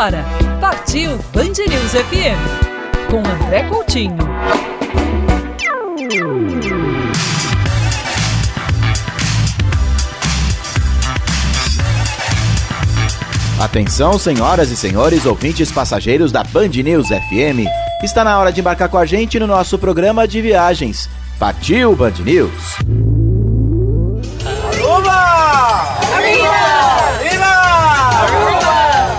agora, partiu Band News FM, com André Coutinho. Atenção, senhoras e senhores, ouvintes passageiros da Band News FM. Está na hora de embarcar com a gente no nosso programa de viagens. Partiu Band News! Aruba!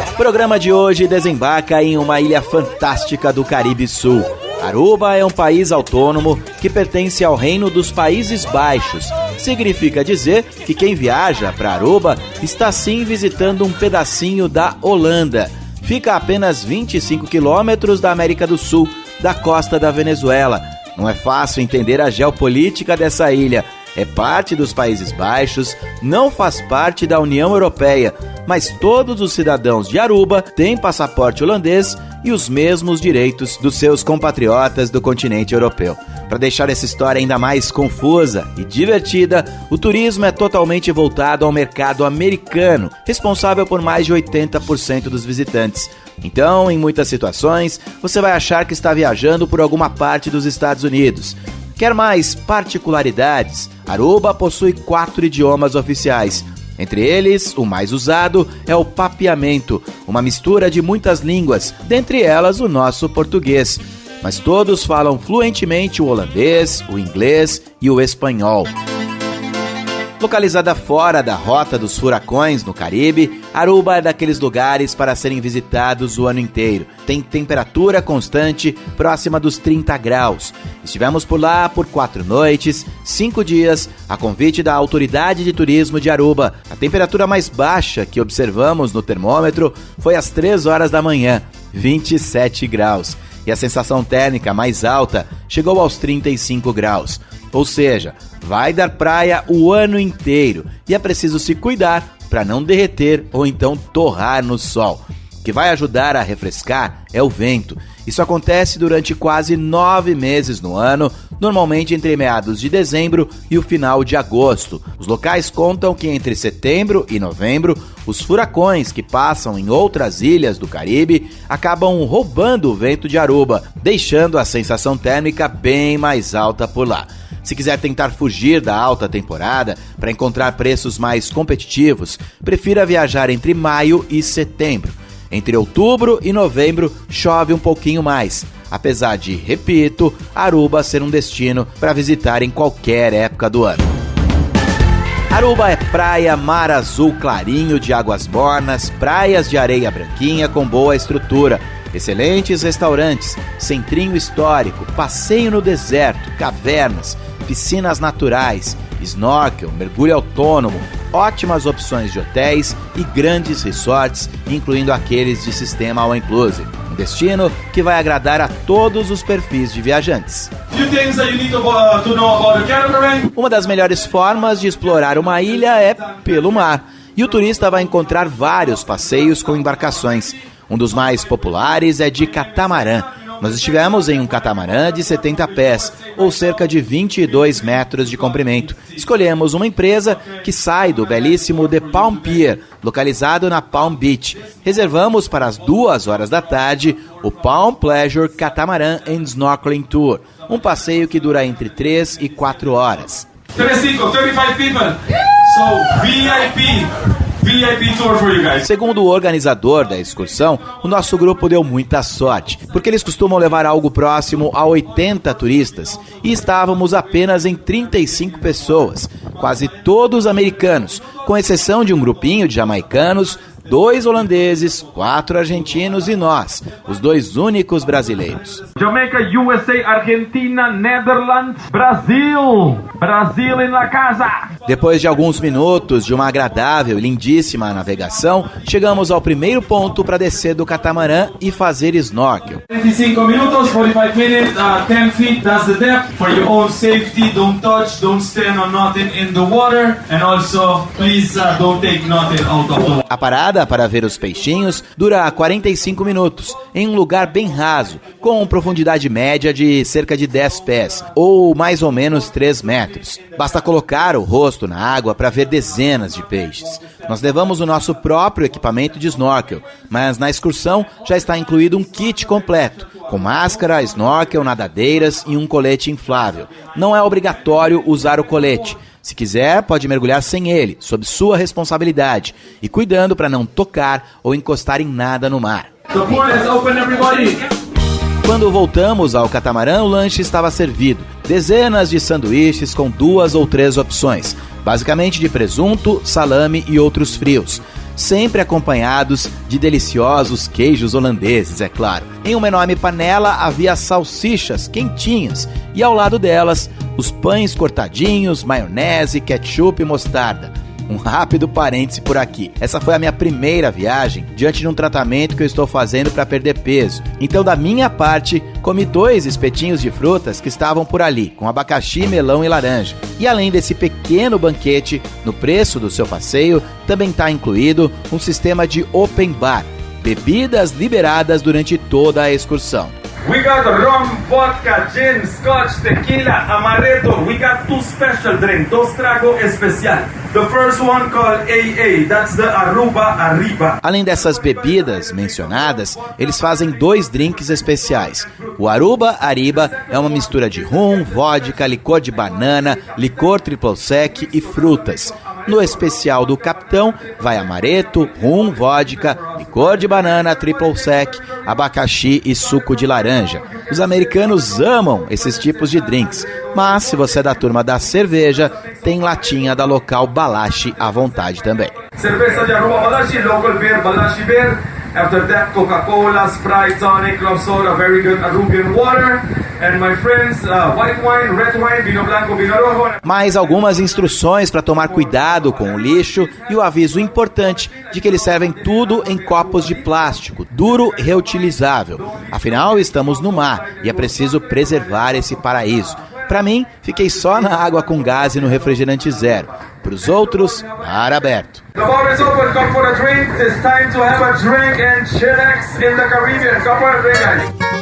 O programa de hoje desembarca em uma ilha fantástica do Caribe Sul. Aruba é um país autônomo que pertence ao Reino dos Países Baixos. Significa dizer que quem viaja para Aruba está sim visitando um pedacinho da Holanda. Fica a apenas 25 quilômetros da América do Sul, da costa da Venezuela. Não é fácil entender a geopolítica dessa ilha. É parte dos Países Baixos, não faz parte da União Europeia, mas todos os cidadãos de Aruba têm passaporte holandês e os mesmos direitos dos seus compatriotas do continente europeu. Para deixar essa história ainda mais confusa e divertida, o turismo é totalmente voltado ao mercado americano, responsável por mais de 80% dos visitantes. Então, em muitas situações, você vai achar que está viajando por alguma parte dos Estados Unidos. Quer mais particularidades? Aruba possui 4 idiomas oficiais. Entre eles, o mais usado é o papiamento, uma mistura de muitas línguas, dentre elas o nosso português. Mas todos falam fluentemente o holandês, o inglês e o espanhol. Localizada fora da rota dos furacões no Caribe, Aruba é daqueles lugares para serem visitados o ano inteiro. Tem temperatura constante próxima dos 30 graus. Estivemos por lá por 4 noites, 5 dias, a convite da Autoridade de Turismo de Aruba. A temperatura mais baixa que observamos no termômetro foi às 3 horas da manhã, 27 graus. E a sensação térmica mais alta chegou aos 35 graus. Ou seja, vai dar praia o ano inteiro e é preciso se cuidar para não derreter ou então torrar no sol. O que vai ajudar a refrescar é o vento. Isso acontece durante quase 9 meses no ano, normalmente entre meados de dezembro e o final de agosto. Os locais contam que entre setembro e novembro, os furacões que passam em outras ilhas do Caribe acabam roubando o vento de Aruba, deixando a sensação térmica bem mais alta por lá. Se quiser tentar fugir da alta temporada para encontrar preços mais competitivos, prefira viajar entre maio e setembro. Entre outubro e novembro chove um pouquinho mais, apesar de, repito, Aruba ser um destino para visitar em qualquer época do ano. Aruba é praia, mar azul clarinho de águas mornas, praias de areia branquinha com boa estrutura, excelentes restaurantes, centrinho histórico, passeio no deserto, cavernas, piscinas naturais, snorkel, mergulho autônomo, ótimas opções de hotéis e grandes resorts, incluindo aqueles de sistema all inclusive. Um destino que vai agradar a todos os perfis de viajantes. Uma das melhores formas de explorar uma ilha é pelo mar, e o turista vai encontrar vários passeios com embarcações. Um dos mais populares é de catamarã. Nós estivemos em um catamarã de 70 pés, ou cerca de 22 metros de comprimento. Escolhemos uma empresa que sai do belíssimo The Palm Pier, localizado na Palm Beach. Reservamos para as 2 horas da tarde o Palm Pleasure Catamaran and Snorkeling Tour, um passeio que dura entre 3 e 4 horas. 35 people, so VIP tour for you guys. Segundo o organizador da excursão, o nosso grupo deu muita sorte, porque eles costumam levar algo próximo a 80 turistas e estávamos apenas em 35 pessoas, quase todos americanos, com exceção de um grupinho de jamaicanos, 2 holandeses, 4 argentinos e nós, os 2 únicos brasileiros. Jamaica, USA, Argentina, Netherlands, Brasil em la casa. Depois de alguns minutos de uma agradável e lindíssima navegação, chegamos ao primeiro ponto para descer do catamarã e fazer snorkel. 25 minutos, 45 minutes, 10 feet, that's the depth. For your own safety, don't touch, don't stand on nothing in the water, and also, please, don't take nothing out of the water. A parada caminhada para ver os peixinhos dura 45 minutos, em um lugar bem raso, com profundidade média de cerca de 10 pés, ou mais ou menos 3 metros. Basta colocar o rosto na água para ver dezenas de peixes. Nós levamos o nosso próprio equipamento de snorkel, mas na excursão já está incluído um kit completo, com máscara, snorkel, nadadeiras e um colete inflável. Não é obrigatório usar o colete. Se quiser, pode mergulhar sem ele, sob sua responsabilidade, e cuidando para não tocar ou encostar em nada no mar. Quando voltamos ao catamarã, o lanche estava servido. Dezenas de sanduíches com 2 ou 3 opções, basicamente de presunto, salame e outros frios, sempre acompanhados de deliciosos queijos holandeses, é claro. Em uma enorme panela havia salsichas quentinhas e ao lado delas os pães cortadinhos, maionese, ketchup e mostarda. Um rápido parêntese por aqui. Essa foi a minha primeira viagem diante de um tratamento que eu estou fazendo para perder peso. Então, da minha parte, comi 2 espetinhos de frutas que estavam por ali, com abacaxi, melão e laranja. E além desse pequeno banquete, no preço do seu passeio, também está incluído um sistema de open bar, bebidas liberadas durante toda a excursão. We got rum, vodka, gin, scotch, tequila, amaretto. We got 2 special drinks, 2 tragos especial. The first one called AA, that's the Aruba Arriba. Além dessas bebidas mencionadas, eles fazem 2 drinks especiais. O Aruba Arriba é uma mistura de rum, vodka, licor de banana, licor triple sec e frutas. No especial do capitão, vai amaretto, rum, vodka, licor de banana, triple sec, abacaxi e suco de laranja. Os americanos amam esses tipos de drinks, mas se você é da turma da cerveja, tem latinha da local Balashi à vontade também. Cerveja de Aruba Balashi, local beer, Balashi beer. After that, Coca-Cola, Sprite, tonic, club soda, very good Arubian water. And my friends, white wine, red wine, vinho blanco, vinho rojo. Mais algumas instruções para tomar cuidado com o lixo e o aviso importante de que eles servem tudo em copos de plástico, duro e reutilizável. Afinal, estamos no mar e é preciso preservar esse paraíso. Para mim, fiquei só na água com gás e no refrigerante zero. Para os outros, mar aberto. The bar is open, come for a drink. It's time to have a drink and chillax in the Caribbean. Come for a drink, guys.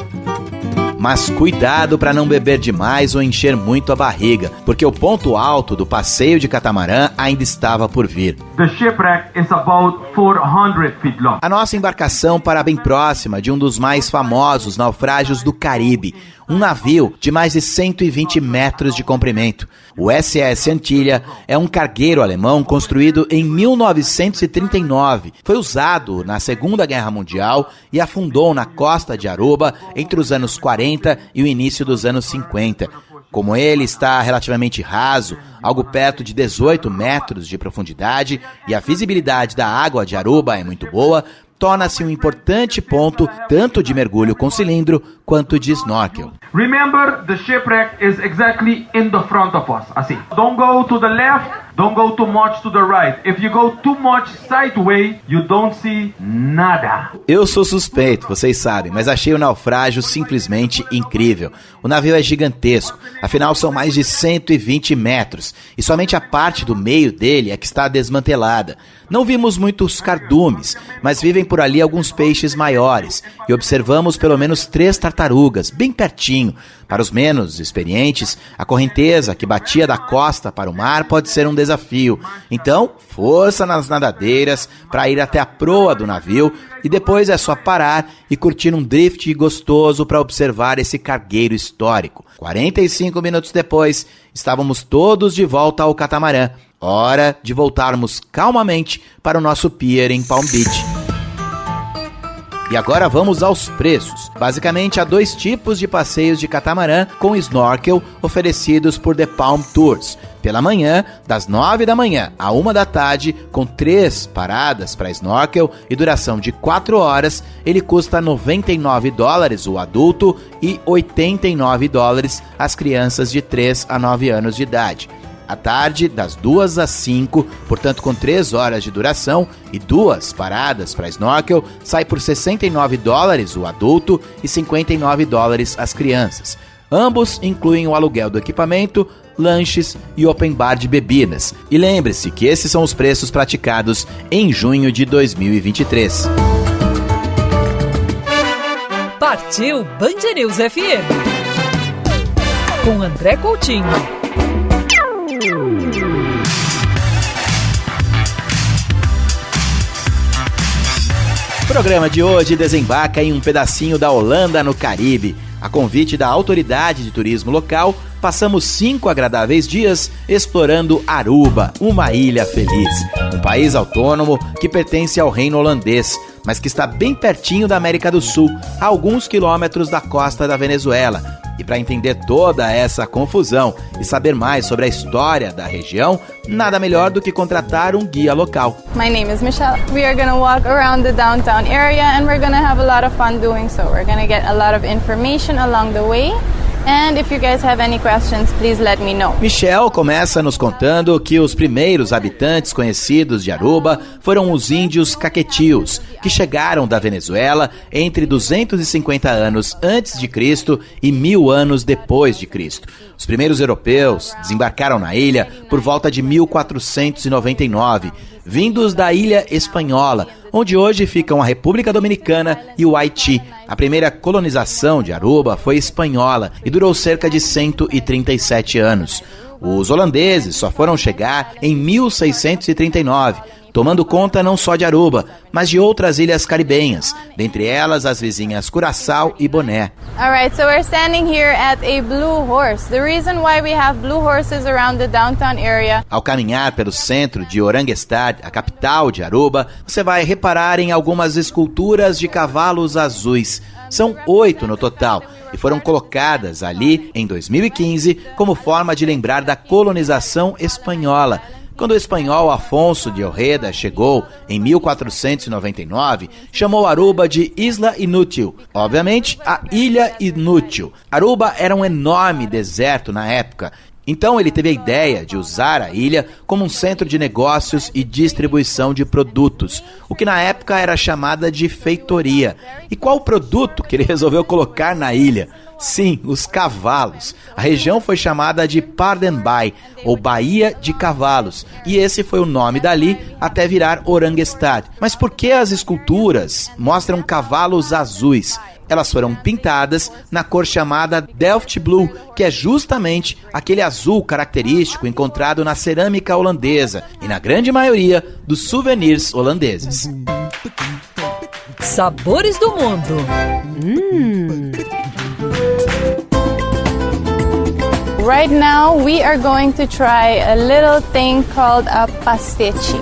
Mas cuidado para não beber demais ou encher muito a barriga, porque o ponto alto do passeio de catamarã ainda estava por vir. The shipwreck is about 400 feet long. A nossa embarcação para bem próxima de um dos mais famosos naufrágios do Caribe, um navio de mais de 120 metros de comprimento. O SS Antilha é um cargueiro alemão construído em 1939. Foi usado na Segunda Guerra Mundial e afundou na costa de Aruba entre os anos 40 e o início dos anos 50. Como ele está relativamente raso, algo perto de 18 metros de profundidade, e a visibilidade da água de Aruba é muito boa, torna-se um importante ponto tanto de mergulho com cilindro quanto de snorkel. Remember, the shipwreck is exactly in the front of us. Assim, don't go to the left, don't go too much to the right. If you go too much sideways, you don't see nada. Eu sou suspeito, vocês sabem, mas achei o naufrágio simplesmente incrível. O navio é gigantesco, afinal são mais de 120 metros, e somente a parte do meio dele é que está desmantelada. Não vimos muitos cardumes, mas vivem por ali alguns peixes maiores, e observamos pelo menos 3 tartarugas, bem pertinho. Para os menos experientes, a correnteza que batia da costa para o mar pode ser um desafio. Então, força nas nadadeiras para ir até a proa do navio e depois é só parar e curtir um drift gostoso para observar esse cargueiro histórico. 45 minutos depois, estávamos todos de volta ao catamarã. Hora de voltarmos calmamente para o nosso pier em Palm Beach. E agora vamos aos preços. Basicamente, há 2 tipos de passeios de catamarã com snorkel oferecidos por The Palm Tours. Pela manhã, das 9 da manhã à 1 da tarde, com 3 paradas para snorkel e duração de 4 horas, ele custa $99 o adulto e $89 as crianças de 3 a 9 anos de idade. À tarde, das 2 às 5, portanto com 3 horas de duração e 2 paradas para snorkel, sai por $69 o adulto e $59 as crianças. Ambos incluem o aluguel do equipamento, lanches e open bar de bebidas. E lembre-se que esses são os preços praticados em junho de 2023. Partiu Band News FM com André Coutinho. O programa de hoje desembarca em um pedacinho da Holanda, no Caribe. A convite da autoridade de turismo local, passamos 5 agradáveis dias explorando Aruba, uma ilha feliz. Um país autônomo que pertence ao reino holandês, mas que está bem pertinho da América do Sul, a alguns quilômetros da costa da Venezuela. E para entender toda essa confusão e saber mais sobre a história da região, nada melhor do que contratar um guia local. My name is Michelle. We are going to walk around the downtown area and we're going to have a lot of fun doing so. We're going to get a lot of information along the way. And if you guys have any questions, please let me know. Michelle começa nos contando que os primeiros habitantes conhecidos de Aruba foram os índios caquetios, que chegaram da Venezuela entre 250 anos antes de Cristo e 1000 anos depois de Cristo. Os primeiros europeus desembarcaram na ilha por volta de 1499, vindos da Ilha Espanhola, onde hoje ficam a República Dominicana e o Haiti. A primeira colonização de Aruba foi espanhola e durou cerca de 137 anos. Os holandeses só foram chegar em 1639, tomando conta não só de Aruba, mas de outras ilhas caribenhas, dentre elas as vizinhas Curaçao e Boné. Alright, so we're standing here at a blue horse. The reason why we have blue horses around the downtown area. Ao caminhar pelo centro de Oranjestad, a capital de Aruba, você vai reparar em algumas esculturas de cavalos azuis. São 8 no total e foram colocadas ali em 2015 como forma de lembrar da colonização espanhola. Quando o espanhol Afonso de Ojeda chegou em 1499, chamou Aruba de Isla Inútil, obviamente a Ilha Inútil. Aruba era um enorme deserto na época, então ele teve a ideia de usar a ilha como um centro de negócios e distribuição de produtos, o que na época era chamada de feitoria. E qual o produto que ele resolveu colocar na ilha? Sim, os cavalos. A região foi chamada de Paardenbay, ou Baía de Cavalos, e esse foi o nome dali até virar Oranjestad. Mas por que as esculturas mostram cavalos azuis? Elas foram pintadas na cor chamada Delft Blue, que é justamente aquele azul característico encontrado na cerâmica holandesa e na grande maioria dos souvenirs holandeses. Sabores do mundo. Right now we are going to try a little thing called a pastete.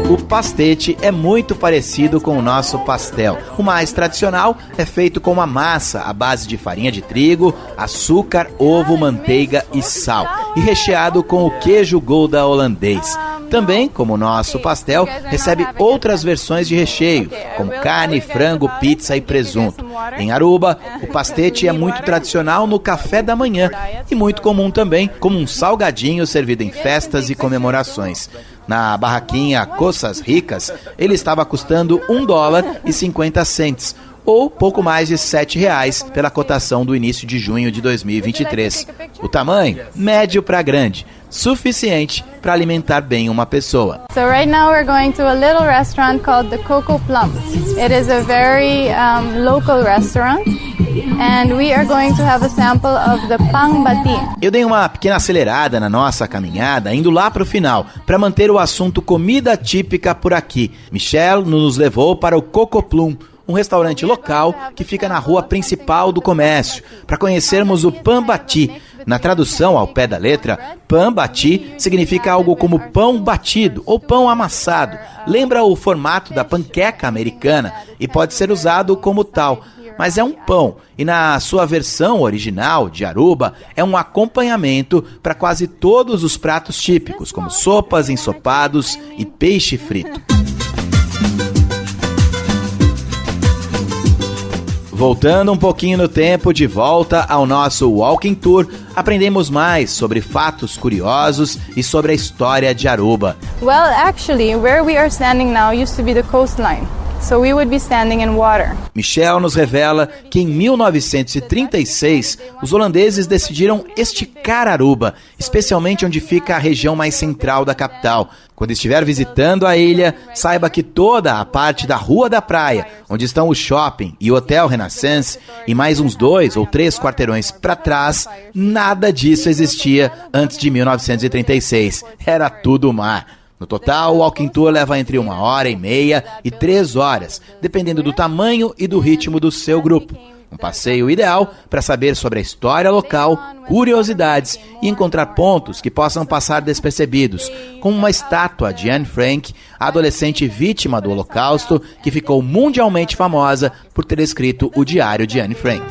O pastete é muito parecido com o nosso pastel. O mais tradicional é feito com uma massa à base de farinha de trigo, açúcar, ovo, manteiga e sal, e recheado com o queijo Gouda holandês. Também, como o nosso pastel, recebe outras versões de recheio, como carne, frango, pizza e presunto. Em Aruba, o pastete é muito tradicional no café da manhã e muito comum também como um salgadinho servido em festas e comemorações. Na barraquinha Coças Ricas, ele estava custando $1,50, ou pouco mais de R$7 pela cotação do início de junho de 2023. O tamanho, médio para grande, suficiente para alimentar bem uma pessoa. So right now we're going to a little restaurant called the Coco Plum. It is a very local restaurant. And we are going to have a sample of the pang bati. Eu dei uma pequena acelerada na nossa caminhada, indo lá para o final, para manter o assunto comida típica por aqui. Michelle nos levou para o Coco Plum, um restaurante local que fica na rua principal do comércio, para conhecermos o pão bati. Na tradução ao pé da letra, pão bati significa algo como pão batido ou pão amassado. Lembra o formato da panqueca americana e pode ser usado como tal. Mas é um pão e na sua versão original de Aruba é um acompanhamento para quase todos os pratos típicos, como sopas, ensopados e peixe frito. Voltando um pouquinho no tempo, de volta ao nosso Walking Tour, aprendemos mais sobre fatos curiosos e sobre a história de Aruba. Well, actually, where we are standing now used to be the coastline. So we would be standing in water. Michel nos revela que em 1936 os holandeses decidiram esticar Aruba, especialmente onde fica a região mais central da capital. Quando estiver visitando a ilha, saiba que toda a parte da Rua da Praia, onde estão o shopping e o Hotel Renaissance, e mais uns 2 ou 3 quarteirões para trás, nada disso existia antes de 1936. Era tudo mar. No total, o Walking Tour leva entre 1h30 e 3 horas, dependendo do tamanho e do ritmo do seu grupo. Um passeio ideal para saber sobre a história local, curiosidades e encontrar pontos que possam passar despercebidos, como uma estátua de Anne Frank, a adolescente vítima do Holocausto, que ficou mundialmente famosa por ter escrito o Diário de Anne Frank.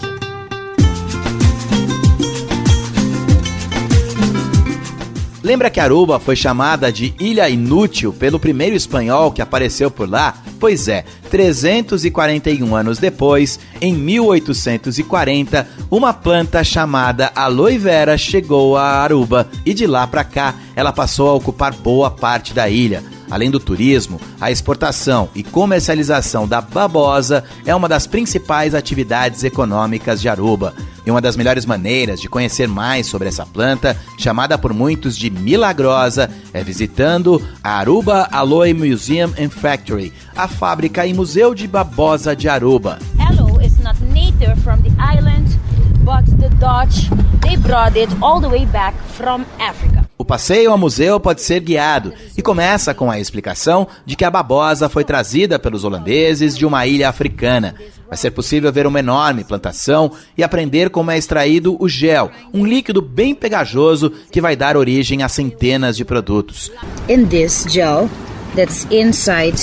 Lembra que Aruba foi chamada de Ilha Inútil pelo primeiro espanhol que apareceu por lá? Pois é, 341 anos depois, em 1840, uma planta chamada aloe vera chegou a Aruba e de lá para cá ela passou a ocupar boa parte da ilha. Além do turismo, a exportação e comercialização da babosa é uma das principais atividades econômicas de Aruba. E uma das melhores maneiras de conhecer mais sobre essa planta, chamada por muitos de milagrosa, é visitando a Aruba Aloe Museum and Factory, a fábrica e museu de babosa de Aruba. Aloe is not native from the island, but the Dutch, they brought it all the way back from Africa. O passeio ao museu pode ser guiado e começa com a explicação de que a babosa foi trazida pelos holandeses de uma ilha africana. Vai ser possível ver uma enorme plantação e aprender como é extraído o gel, um líquido bem pegajoso que vai dar origem a centenas de produtos. In this gel that's inside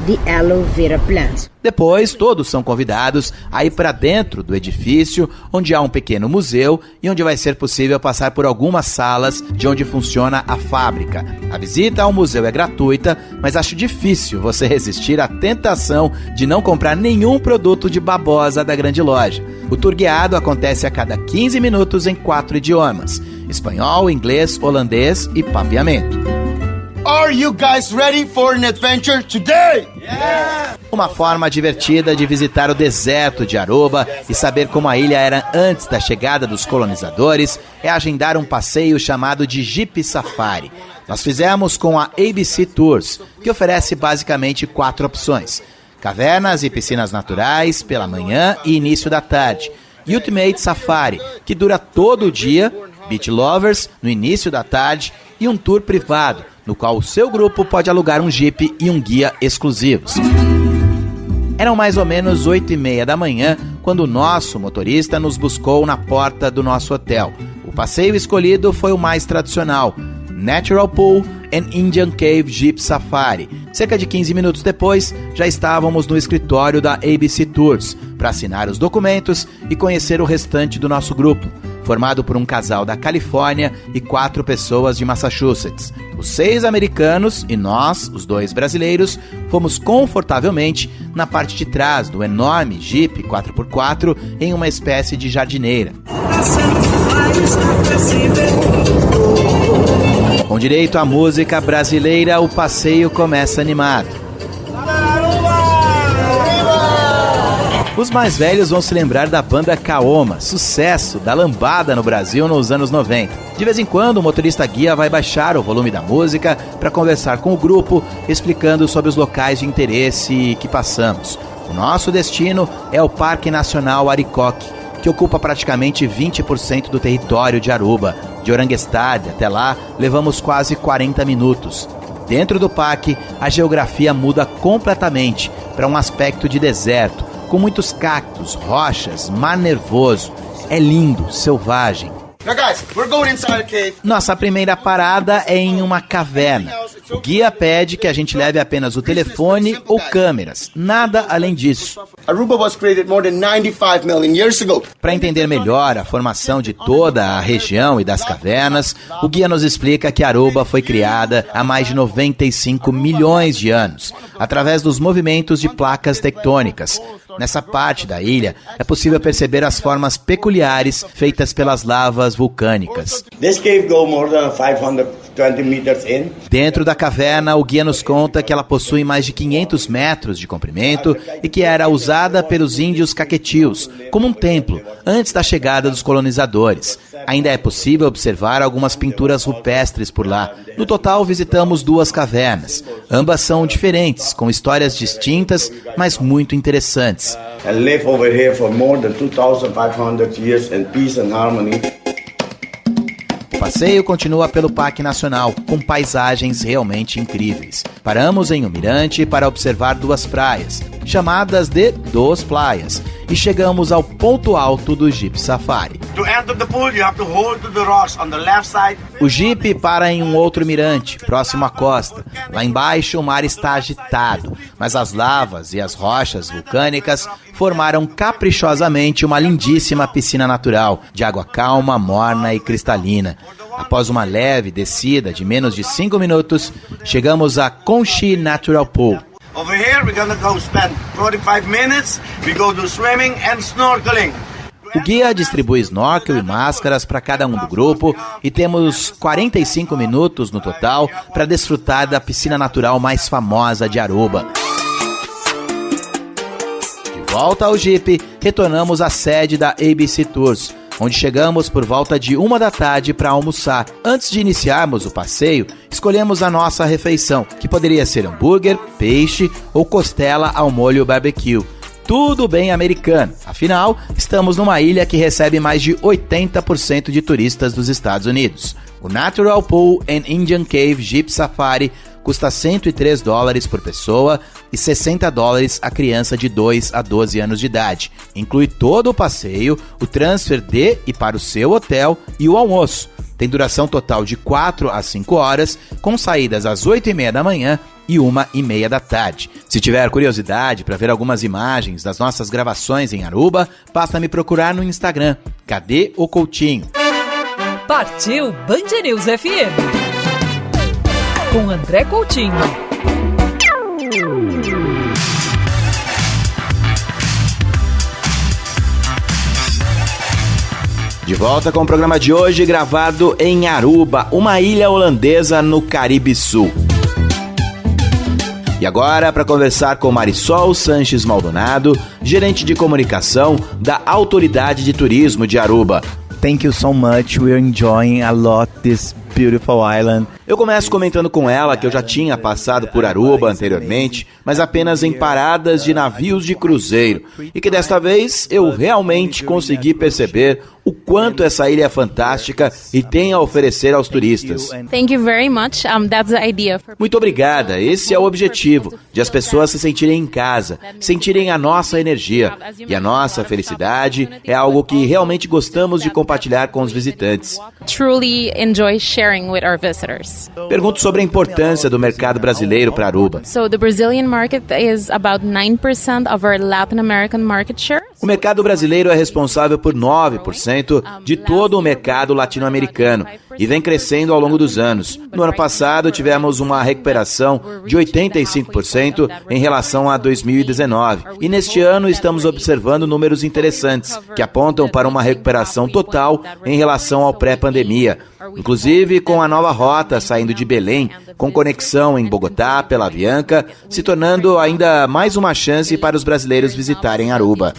the aloe vera plant. Depois, todos são convidados a ir para dentro do edifício, onde há um pequeno museu e onde vai ser possível passar por algumas salas de onde funciona a fábrica. A visita ao museu é gratuita, mas acho difícil você resistir à tentação de não comprar nenhum produto de babosa da grande loja. O tour guiado acontece a cada 15 minutos em 4 idiomas: espanhol, inglês, holandês e papeamento. Are you guys ready for an adventure today? Yeah! Uma forma divertida de visitar o deserto de Aruba e saber como a ilha era antes da chegada dos colonizadores é agendar um passeio chamado de Jeep Safari. Nós fizemos com a ABC Tours, que oferece basicamente 4 opções: cavernas e piscinas naturais pela manhã e início da tarde, Ultimate Safari, que dura todo o dia, Beach Lovers no início da tarde e um tour privado, no qual o seu grupo pode alugar um Jeep e um guia exclusivos. Eram mais ou menos 8h30 da manhã quando o nosso motorista nos buscou na porta do nosso hotel. O passeio escolhido foi o mais tradicional: Natural Pool and Indian Cave Jeep Safari. Cerca de 15 minutos depois, já estávamos no escritório da ABC Tours para assinar os documentos e conhecer o restante do nosso grupo, formado por um casal da Califórnia e 4 pessoas de Massachusetts. Os 6 americanos e nós, os 2 brasileiros, fomos confortavelmente na parte de trás do enorme Jeep 4x4 em uma espécie de jardineira. Com direito à música brasileira, o passeio começa animado. Os mais velhos vão se lembrar da banda Kaoma, sucesso da lambada no Brasil nos anos 90. De vez em quando, o motorista guia vai baixar o volume da música para conversar com o grupo, explicando sobre os locais de interesse que passamos. O nosso destino é o Parque Nacional Aricoque, que ocupa praticamente 20% do território de Aruba. De Orangestad até lá, levamos quase 40 minutos. Dentro do parque, a geografia muda completamente para um aspecto de deserto, com muitos cactos, rochas, mar nervoso. É lindo, selvagem. Now guys, we're going inside a cave. Nossa primeira parada é em uma caverna. O guia pede que a gente leve apenas o telefone ou câmeras, nada além disso. Aruba was created more than 95 million years ago. Para entender melhor a formação de toda a região e das cavernas, o guia nos explica que Aruba foi criada há mais de 95 milhões de anos, através dos movimentos de placas tectônicas. Nessa parte da ilha, é possível perceber as formas peculiares feitas pelas lavas vulcânicas. This cave goes more than 500 20 meters in. Dentro da caverna, o guia nos conta que ela possui mais de 500 metros de comprimento e que era usada pelos índios caquetios como um templo antes da chegada dos colonizadores. Ainda é possível observar algumas pinturas rupestres por lá. No total, visitamos 2 cavernas. Ambas são diferentes, com histórias distintas, mas muito interessantes. And live over here for more than 2,500 years in peace and harmony. O passeio continua pelo Parque Nacional, com paisagens realmente incríveis. Paramos em um mirante para observar 2 praias, chamadas de Dos Playas, e chegamos ao ponto alto do Jeep Safari. To enter the pool, you have to hold to the rocks on the left side. O Jeep para em um outro mirante, próximo à costa. Lá embaixo o mar está agitado, mas as lavas e as rochas vulcânicas formaram caprichosamente uma lindíssima piscina natural, de água calma, morna e cristalina. Após uma leve descida de menos de 5 minutos, chegamos a Conchi Natural Pool. Over here, we're gonna go spend 45 minutes. We go do swimming and snorkeling. O guia distribui snorkel e máscaras para cada um do grupo e temos 45 minutos no total para desfrutar da piscina natural mais famosa de Aruba. De volta ao Jeep, retornamos à sede da ABC Tours, onde chegamos por volta de 1 da tarde para almoçar. Antes de iniciarmos o passeio, escolhemos a nossa refeição, que poderia ser hambúrguer, peixe ou costela ao molho barbecue. Tudo bem americano, afinal, estamos numa ilha que recebe mais de 80% de turistas dos Estados Unidos. O Natural Pool and Indian Cave Jeep Safari custa $103 por pessoa e $60 a criança de 2 a 12 anos de idade. Inclui todo o passeio, o transfer de e para o seu hotel e o almoço. Tem duração total de 4 a 5 horas, com saídas às 8h30 da manhã e 1h30 da tarde. Se tiver curiosidade para ver algumas imagens das nossas gravações em Aruba, basta me procurar no Instagram. Cadê o Coutinho? Partiu Band News FM com André Coutinho. De volta com o programa de hoje, gravado em Aruba, uma ilha holandesa no Caribe Sul. E agora, para conversar com Marisol Sanches Maldonado, gerente de comunicação da Autoridade de Turismo de Aruba. Thank you so much. We're enjoying a lot this beautiful island. Eu começo comentando com ela que eu já tinha passado por Aruba anteriormente, mas apenas em paradas de navios de cruzeiro, e que desta vez eu realmente consegui perceber o quanto essa ilha é fantástica e tem a oferecer aos turistas. Thank you very much. That's the idea. Muito obrigada, esse é o objetivo, de as pessoas se sentirem em casa, sentirem a nossa energia. E a nossa felicidade é algo que realmente gostamos de compartilhar com os visitantes. Truly enjoy sharing with our visitors. Pergunto sobre a importância do mercado brasileiro para Aruba. So the Brazilian market is about 9% of our Latin American market share. O mercado brasileiro é responsável por 9% de todo o mercado latino-americano e vem crescendo ao longo dos anos. No ano passado, tivemos uma recuperação de 85% em relação a 2019. E neste ano, estamos observando números interessantes, que apontam para uma recuperação total em relação ao pré-pandemia. Inclusive com a nova rota saindo de Belém, com conexão em Bogotá pela Avianca, se tornando ainda mais uma chance para os brasileiros visitarem Aruba.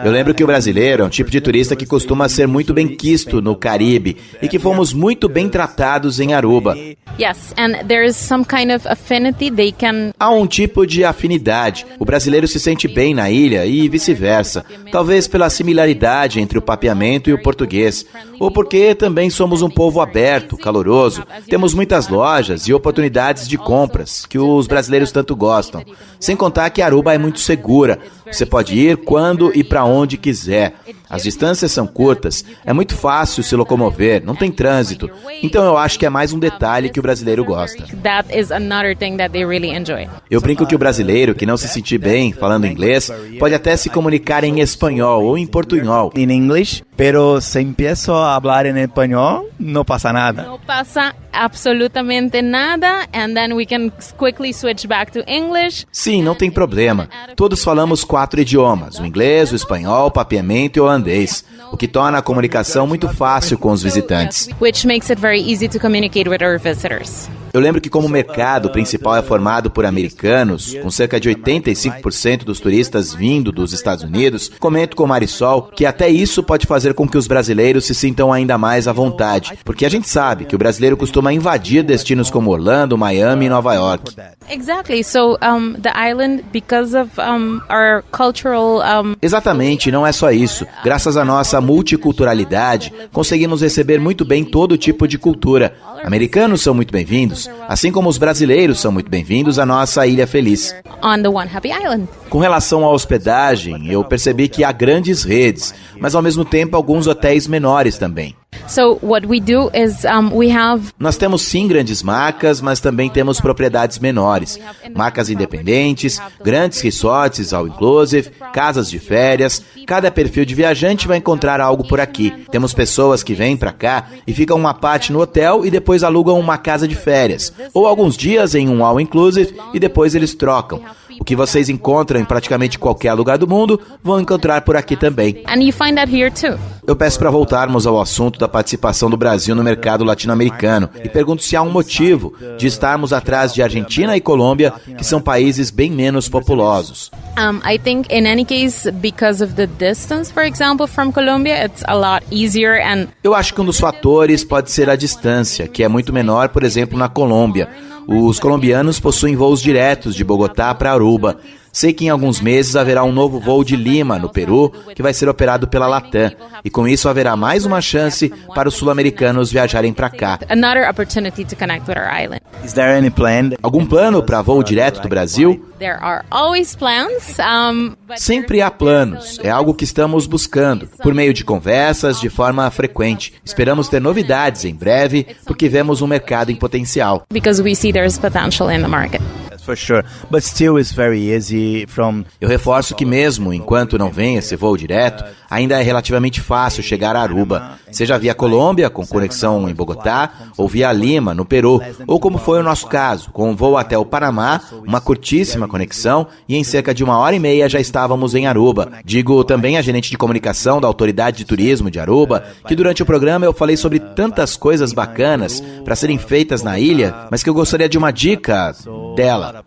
Eu lembro que o brasileiro é um tipo de turista que costuma ser muito bem quisto no Caribe e que fomos muito bem tratados em Aruba. Yes, and there is some kind of affinity they can... Há um tipo de afinidade. O brasileiro se sente bem na ilha e vice-versa, talvez pela similaridade entre o papiamento e o português, ou porque também somos um povo aberto, caloroso. Temos muitas lojas e oportunidades de compras que os brasileiros tanto gostam. Sem contar que Aruba é muito segura. Você pode ir quando e para onde quiser. As distâncias são curtas, é muito fácil se locomover, não tem trânsito. Então eu acho que é mais um detalhe que o brasileiro gosta. Eu brinco que o brasileiro que não se sentir bem falando inglês pode até se comunicar em espanhol ou em portunhol. In English, pero se empiezo a hablar en español, no pasa nada. No pasa absolutamente nada, and then we can quickly switch back to English. Sim, não tem problema. Todos falamos 4 idiomas, o inglês, o espanhol, o papiamento e o holandês, o que torna a comunicação muito fácil com os visitantes. Which makes it very easy to communicate with our visitors. Eu lembro que como o mercado principal é formado por americanos, com cerca de 85% dos turistas vindo dos Estados Unidos, comento com Marisol que até isso pode fazer com que os brasileiros se sintam ainda mais à vontade, porque a gente sabe que o brasileiro costuma invadir destinos como Orlando, Miami e Nova York. Exactly. So the island, because of our cultural Exatamente, não é só isso. Graças à nossa multiculturalidade, conseguimos receber muito bem todo tipo de cultura. Americanos são muito bem-vindos, assim como os brasileiros são muito bem-vindos à nossa Ilha Feliz. on the One Happy Island. Com relação à hospedagem, eu percebi que há grandes redes, mas ao mesmo tempo alguns hotéis menores também. So what we do is we have Nós temos sim grandes marcas, mas também temos propriedades menores, marcas independentes, grandes resorts all inclusive, casas de férias. Cada perfil de viajante vai encontrar algo por aqui. Temos pessoas que vêm para cá e ficam uma parte no hotel e depois alugam uma casa de férias, ou alguns dias em um all inclusive e depois eles trocam. O que vocês encontram em praticamente qualquer lugar do mundo, vão encontrar por aqui também. and you find that here too. Eu peço para voltarmos ao assunto da participação do Brasil no mercado latino-americano e pergunto se há um motivo de estarmos atrás de Argentina e Colômbia, que são países bem menos populosos. I think in any case, because of the distance, for example, from Colombia, it's a lot easier and Eu acho que um dos fatores pode ser a distância, que é muito menor, por exemplo, na Colômbia. Os colombianos possuem voos diretos de Bogotá para Aruba. Sei que em alguns meses haverá um novo voo de Lima, no Peru, que vai ser operado pela Latam. E com isso haverá mais uma chance para os sul-americanos viajarem para cá. another opportunity to connect with our island. Is there any plan? Algum plano para voo direto do Brasil? There are always plans. But Sempre há planos, é algo que estamos buscando, por meio de conversas, de forma frequente. Esperamos ter novidades em breve, porque vemos um mercado em potencial. because we see there's potential in the market. For sure. But still it's very easy from... Eu reforço que mesmo enquanto não vem esse voo direto, ainda é relativamente fácil chegar a Aruba, seja via Colômbia, com conexão em Bogotá, ou via Lima, no Peru, ou como foi o nosso caso, com um voo até o Panamá, uma curtíssima conexão, e em cerca de 1h30 já estávamos em Aruba. Digo também à gerente de comunicação da Autoridade de Turismo de Aruba, que durante o programa eu falei sobre tantas coisas bacanas para serem feitas na ilha, mas que eu gostaria de uma dica dela.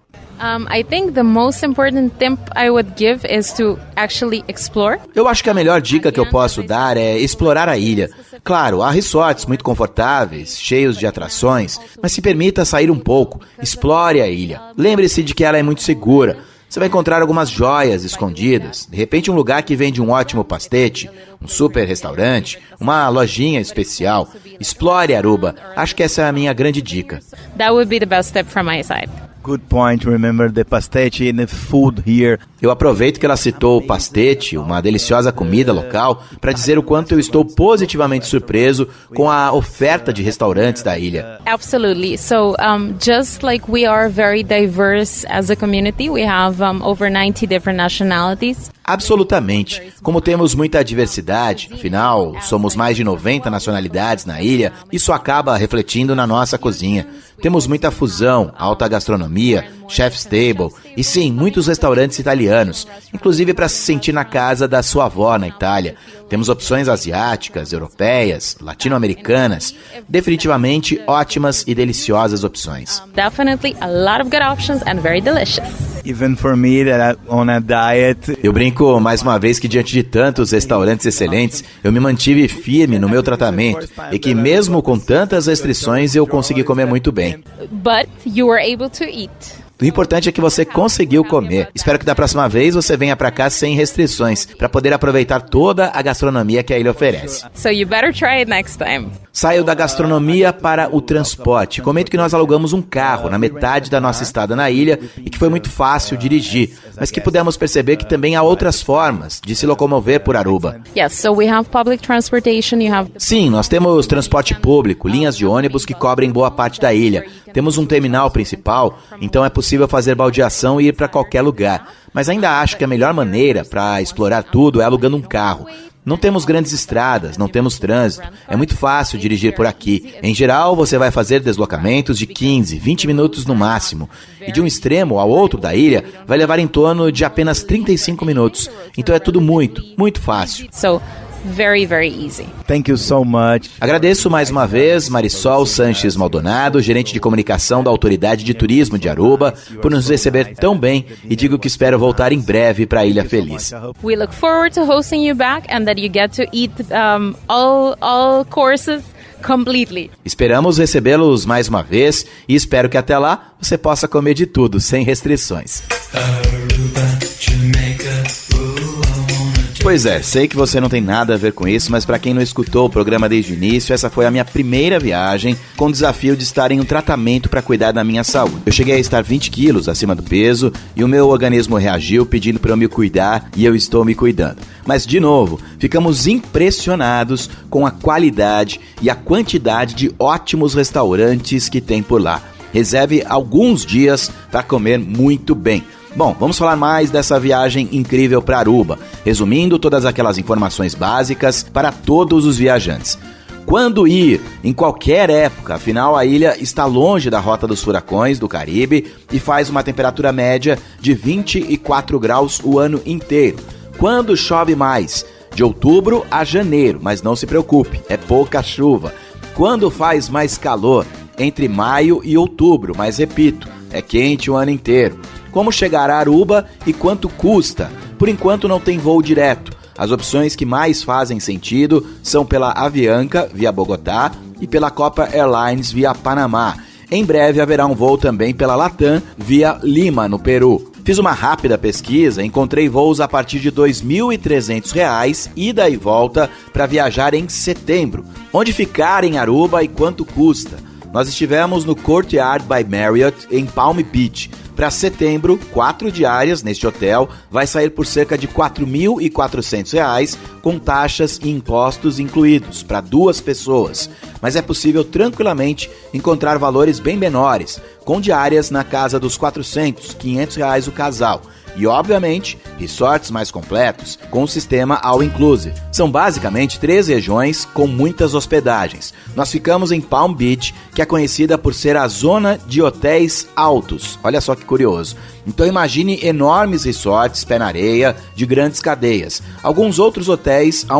I think the most important tip I would give is to actually explore. Eu acho que a melhor dica que eu posso dar é explorar a ilha. Claro, há resorts muito confortáveis, cheios de atrações, mas se permita sair um pouco, explore a ilha. Lembre-se de que ela é muito segura. Você vai encontrar algumas joias escondidas, de repente um lugar que vende um ótimo pastete, um super restaurante, uma lojinha especial. Explore Aruba. Acho que essa é a minha grande dica. That would be the best tip from my side. Good point. Remember the pastete and the food here. Eu aproveito que ela citou o pastete, uma deliciosa comida local, para dizer o quanto eu estou positivamente surpreso com a oferta de restaurantes da ilha. Absolutely. So, just like we are very diverse as a community, we have over 90 different nationalities. Absolutamente. Como temos muita diversidade, afinal, somos mais de 90 nacionalidades na ilha, isso acaba refletindo na nossa cozinha. Temos muita fusão, alta gastronomia, chef's table e sim, muitos restaurantes italianos, inclusive para se sentir na casa da sua avó na Itália. Temos opções asiáticas, europeias, latino-americanas, definitivamente ótimas e deliciosas opções. Definitely a lot of good options and very delicious. Even for me that I'm on a diet. Eu brinco mais uma vez que diante de tantos restaurantes excelentes, eu me mantive firme no meu tratamento e que mesmo com tantas restrições eu consegui comer muito bem. But you were able to eat. O importante é que você conseguiu comer. Espero que da próxima vez você venha pra cá sem restrições, para poder aproveitar toda a gastronomia que a ilha oferece. So you better try it next time. Saio da gastronomia para o transporte. Comento que nós alugamos um carro na metade da nossa estada na ilha e que foi muito fácil dirigir, mas que pudemos perceber que também há outras formas de se locomover por Aruba. Yes, so we have public transportation, you have Sim, nós temos transporte público, linhas de ônibus que cobrem boa parte da ilha. Temos um terminal principal, então é possível fazer baldeação e ir para qualquer lugar. Mas ainda acho que a melhor maneira para explorar tudo é alugando um carro. Não temos grandes estradas, não temos trânsito. É muito fácil dirigir por aqui. Em geral, você vai fazer deslocamentos de 15, 20 minutos no máximo. E de um extremo ao outro da ilha, vai levar em torno de apenas 35 minutos. Então é tudo muito, muito fácil. So, very, very easy. Thank you so much. Agradeço mais uma vez Marisol Sanches Maldonado, gerente de comunicação da Autoridade de Turismo de Aruba, por nos receber tão bem e digo que espero voltar em breve para a Ilha Feliz. We look forward to hosting you back and that you get to eat all courses completely. Esperamos recebê-los mais uma vez e espero que até lá você possa comer de tudo, sem restrições. Pois é, sei que você não tem nada a ver com isso, mas para quem não escutou o programa desde o início, essa foi a minha primeira viagem com o desafio de estar em um tratamento para cuidar da minha saúde. Eu cheguei a estar 20 quilos acima do peso e o meu organismo reagiu pedindo para eu me cuidar e eu estou me cuidando. Mas, de novo, ficamos impressionados com a qualidade e a quantidade de ótimos restaurantes que tem por lá. Reserve alguns dias para comer muito bem. Bom, vamos falar mais dessa viagem incrível para Aruba, resumindo todas aquelas informações básicas para todos os viajantes. Quando ir? Em qualquer época, afinal a ilha está longe da rota dos furacões do Caribe e faz uma temperatura média de 24 graus o ano inteiro. Quando chove mais? De outubro a janeiro, mas não se preocupe, é pouca chuva. Quando faz mais calor? Entre maio e outubro, mas repito, é quente o ano inteiro. Como chegar a Aruba e quanto custa? Por enquanto não tem voo direto. As opções que mais fazem sentido são pela Avianca, via Bogotá, e pela Copa Airlines, via Panamá. Em breve haverá um voo também pela Latam, via Lima, no Peru. Fiz uma rápida pesquisa e encontrei voos a partir de R$ 2.300, ida e volta, para viajar em setembro. Onde ficar em Aruba e quanto custa? Nós estivemos no Courtyard by Marriott, em Palm Beach. Para setembro, 4 diárias neste hotel vai sair por cerca de R$ 4.400, com taxas e impostos incluídos, para 2 pessoas. Mas é possível tranquilamente encontrar valores bem menores, com diárias na casa dos R$ 400, R$ 500 o casal. E, obviamente, resorts mais completos, com o sistema All Inclusive. São basicamente 3 regiões com muitas hospedagens. Nós ficamos em Palm Beach, que é conhecida por ser a zona de hotéis altos. Olha só que curioso. Então imagine enormes resorts pé na areia, de grandes cadeias. Alguns outros hotéis a